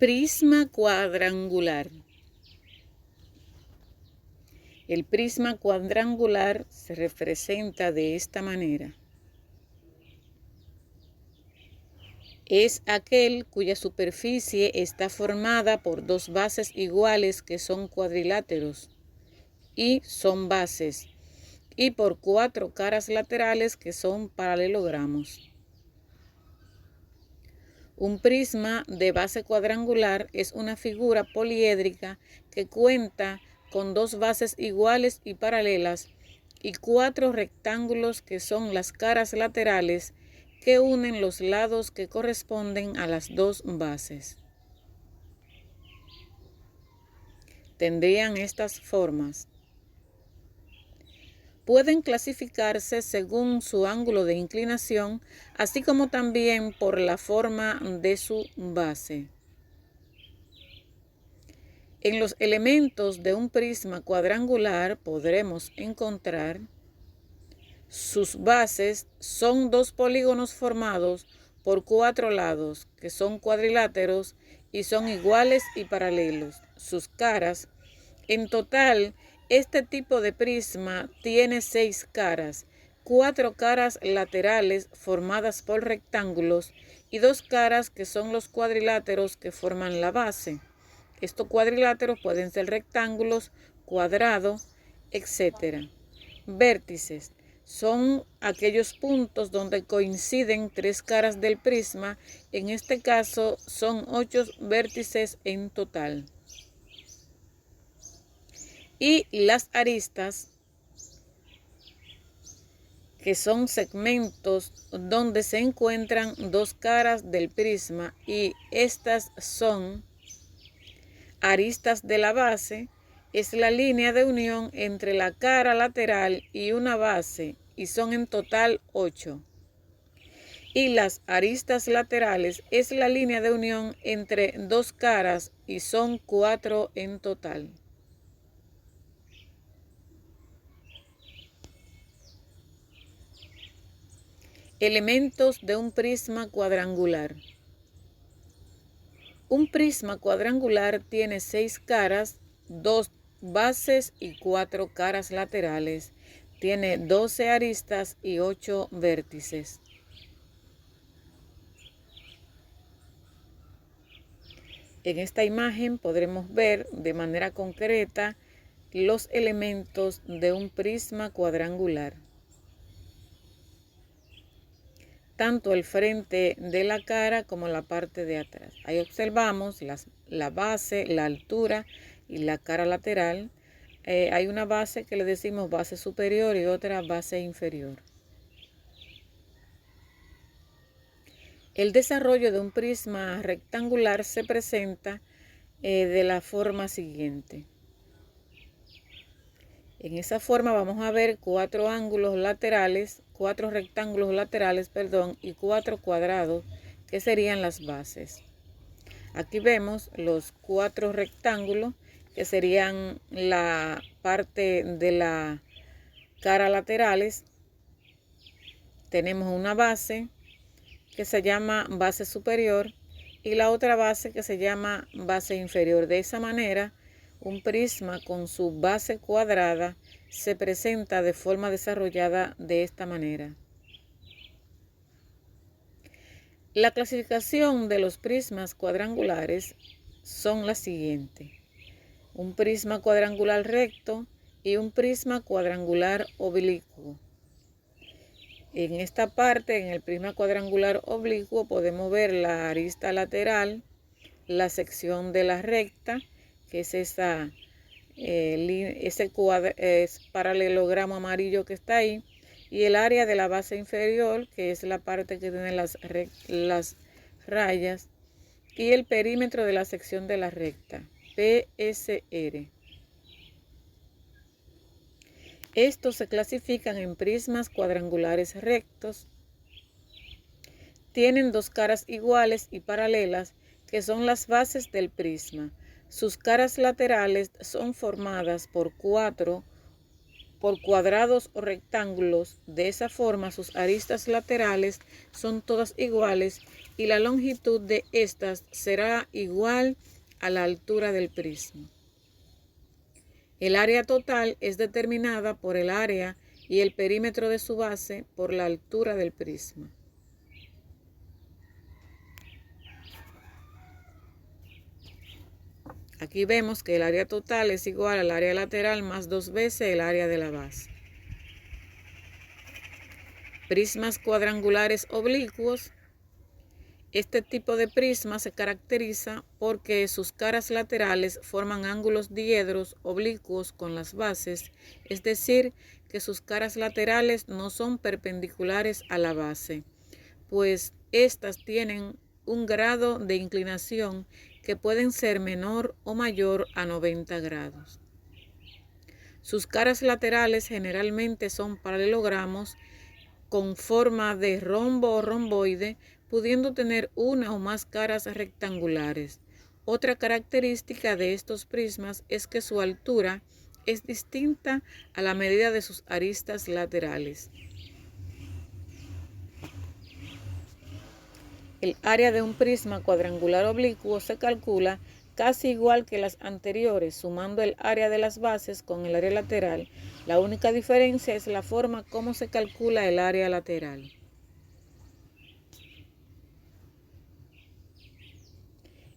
Prisma cuadrangular. El prisma cuadrangular se representa de esta manera. Es aquel cuya superficie está formada por dos bases iguales que son cuadriláteros y son bases, y por cuatro caras laterales que son paralelogramos. Un prisma de base cuadrangular es una figura poliédrica que cuenta con dos bases iguales y paralelas y cuatro rectángulos que son las caras laterales que unen los lados que corresponden a las dos bases. Tendrían estas formas. Pueden clasificarse según su ángulo de inclinación, así como también por la forma de su base. En los elementos de un prisma cuadrangular podremos encontrar sus bases son dos polígonos formados por cuatro lados, que son cuadriláteros y son iguales y paralelos. Sus caras, en total, este tipo de prisma tiene 6 caras, 4 caras laterales formadas por rectángulos y 2 caras que son los cuadriláteros que forman la base. Estos cuadriláteros pueden ser rectángulos, cuadrados, etc. Vértices son aquellos puntos donde coinciden 3 caras del prisma. En este caso son 8 vértices en total. Y las aristas, que son segmentos donde se encuentran 2 caras del prisma, y estas son aristas de la base. Es la línea de unión entre la cara lateral y una base, y son en total 8. Y las aristas laterales es la línea de unión entre 2 caras y son 4 en total. Elementos de un prisma cuadrangular. Un prisma cuadrangular tiene 6 caras, 2 bases y 4 caras laterales. Tiene 12 aristas y 8 vértices. En esta imagen podremos ver de manera concreta los elementos de un prisma cuadrangular. Tanto el frente de la cara como la parte de atrás. Ahí observamos la base, la altura y la cara lateral. Hay una base que le decimos base superior y otra base inferior. El desarrollo de un prisma rectangular se presenta de la forma siguiente. En esa forma vamos a ver 4 ángulos laterales, 4 rectángulos laterales, y 4 cuadrados, que serían las bases. Aquí vemos los 4 rectángulos, que serían la parte de la cara laterales. Tenemos una base que se llama base superior y la otra base que se llama base inferior. De esa manera, un prisma con su base cuadrada se presenta de forma desarrollada de esta manera. La clasificación de los prismas cuadrangulares son las siguientes: un prisma cuadrangular recto y un prisma cuadrangular oblicuo. En esta parte, en el prisma cuadrangular oblicuo, podemos ver la arista lateral, la sección de la recta, que es ese paralelogramo amarillo que está ahí, y el área de la base inferior, que es la parte que tiene las rayas, y el perímetro de la sección de la recta, PSR. Estos se clasifican en prismas cuadrangulares rectos. Tienen 2 caras iguales y paralelas, que son las bases del prisma. Sus caras laterales son formadas por 4 por cuadrados o rectángulos. De esa forma sus aristas laterales son todas iguales y la longitud de estas será igual a la altura del prisma. El área total es determinada por el área y el perímetro de su base por la altura del prisma. Aquí vemos que el área total es igual al área lateral más 2 veces el área de la base. Prismas cuadrangulares oblicuos. Este tipo de prisma se caracteriza porque sus caras laterales forman ángulos diedros oblicuos con las bases, es decir, que sus caras laterales no son perpendiculares a la base, pues éstas tienen un grado de inclinación que pueden ser menor o mayor a 90 grados. Sus caras laterales generalmente son paralelogramos con forma de rombo o romboide, pudiendo tener una o más caras rectangulares. Otra característica de estos prismas es que su altura es distinta a la medida de sus aristas laterales. El área de un prisma cuadrangular oblicuo se calcula casi igual que las anteriores, sumando el área de las bases con el área lateral. La única diferencia es la forma como se calcula el área lateral.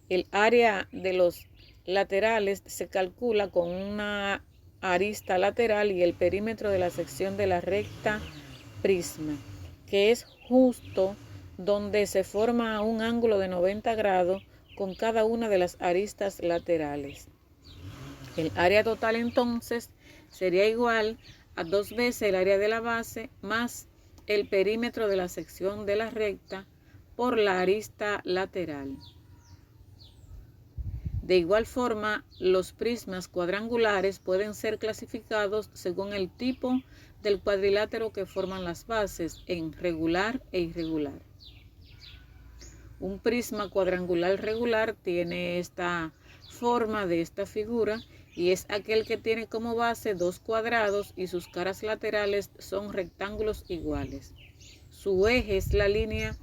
El área de los laterales se calcula con una arista lateral y el perímetro de la sección de la recta prisma, que es justo donde se forma un ángulo de 90 grados con cada una de las aristas laterales. El área total entonces sería igual a 2 veces el área de la base más el perímetro de la sección de la recta por la arista lateral. De igual forma, los prismas cuadrangulares pueden ser clasificados según el tipo del cuadrilátero que forman las bases, en regular e irregular. Un prisma cuadrangular regular tiene esta forma de esta figura y es aquel que tiene como base 2 cuadrados y sus caras laterales son rectángulos iguales. Su eje es la línea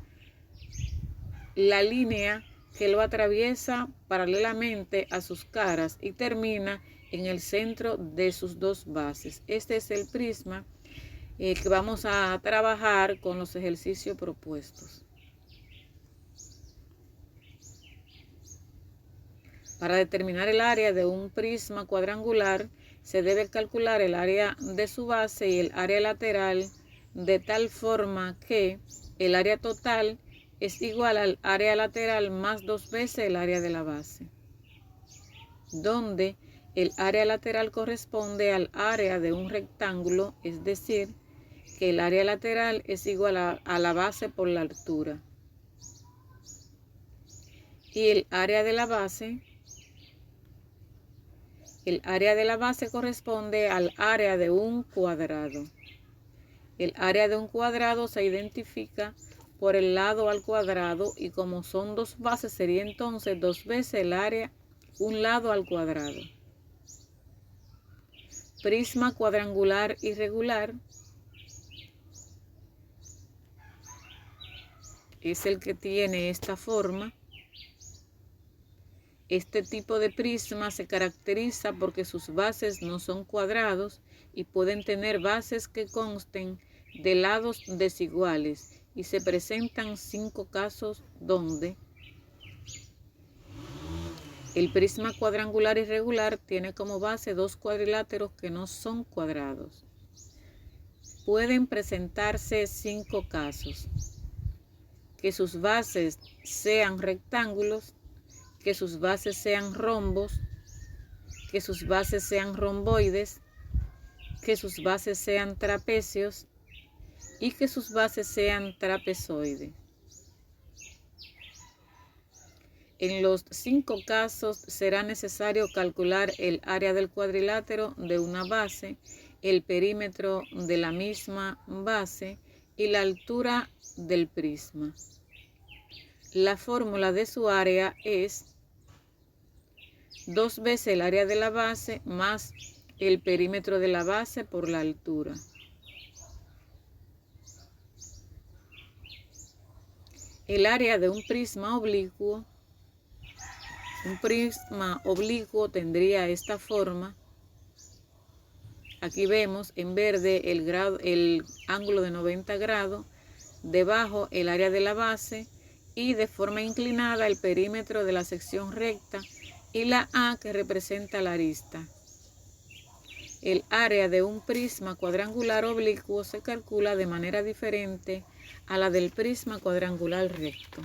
que lo atraviesa paralelamente a sus caras y termina en el centro de sus 2 bases. Este es el prisma que vamos a trabajar con los ejercicios propuestos. Para determinar el área de un prisma cuadrangular, se debe calcular el área de su base y el área lateral de tal forma que el área total es igual al área lateral más 2 veces el área de la base, donde el área lateral corresponde al área de un rectángulo, es decir, que el área lateral es igual a la base por la altura. Y el área de la base corresponde al área de un cuadrado. El área de un cuadrado se identifica por el lado al cuadrado y como son 2 bases sería entonces 2 veces el área, un lado al cuadrado. Prisma cuadrangular irregular es el que tiene esta forma. Este tipo de prisma se caracteriza porque sus bases no son cuadrados y pueden tener bases que consten de lados desiguales, y se presentan 5 casos donde el prisma cuadrangular irregular tiene como base 2 cuadriláteros que no son cuadrados. Pueden presentarse 5 casos: que sus bases sean rectángulos, que sus bases sean rombos, que sus bases sean romboides, que sus bases sean trapecios y que sus bases sean trapezoides. En los 5 casos será necesario calcular el área del cuadrilátero de una base, el perímetro de la misma base y la altura del prisma. La fórmula de su área es 2 veces el área de la base más el perímetro de la base por la altura. El área de un prisma oblicuo tendría esta forma. Aquí vemos en verde el ángulo de 90 grados, debajo el área de la base y de forma inclinada el perímetro de la sección recta y la A que representa la arista. El área de un prisma cuadrangular oblicuo se calcula de manera diferente a la del prisma cuadrangular recto.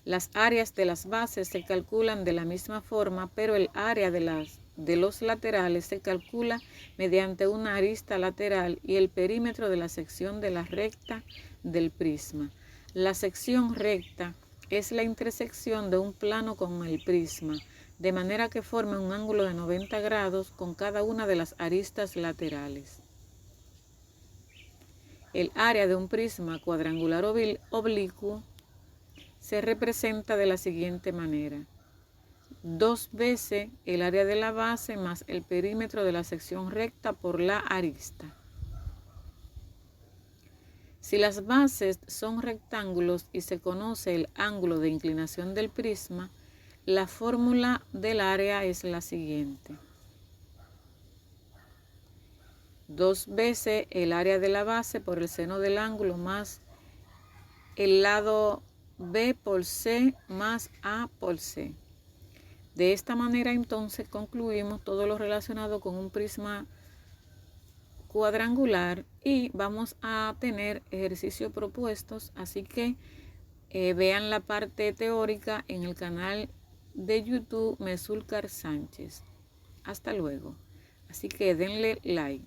Las áreas de las bases se calculan de la misma forma, pero el área de los laterales se calcula mediante una arista lateral y el perímetro de la sección de la recta del prisma. La sección recta es la intersección de un plano con el prisma, de manera que forma un ángulo de 90 grados con cada una de las aristas laterales. El área de un prisma cuadrangular oblicuo se representa de la siguiente manera: 2 veces el área de la base más el perímetro de la sección recta por la arista. Si las bases son rectángulos y se conoce el ángulo de inclinación del prisma, la fórmula del área es la siguiente: 2 veces el área de la base por el seno del ángulo más el lado B por C más A por C. De esta manera entonces concluimos todo lo relacionado con un prisma cuadrangular y vamos a tener ejercicios propuestos, así que vean la parte teórica en el canal de YouTube Mesulcar Sánchez. Hasta luego. Así que denle like.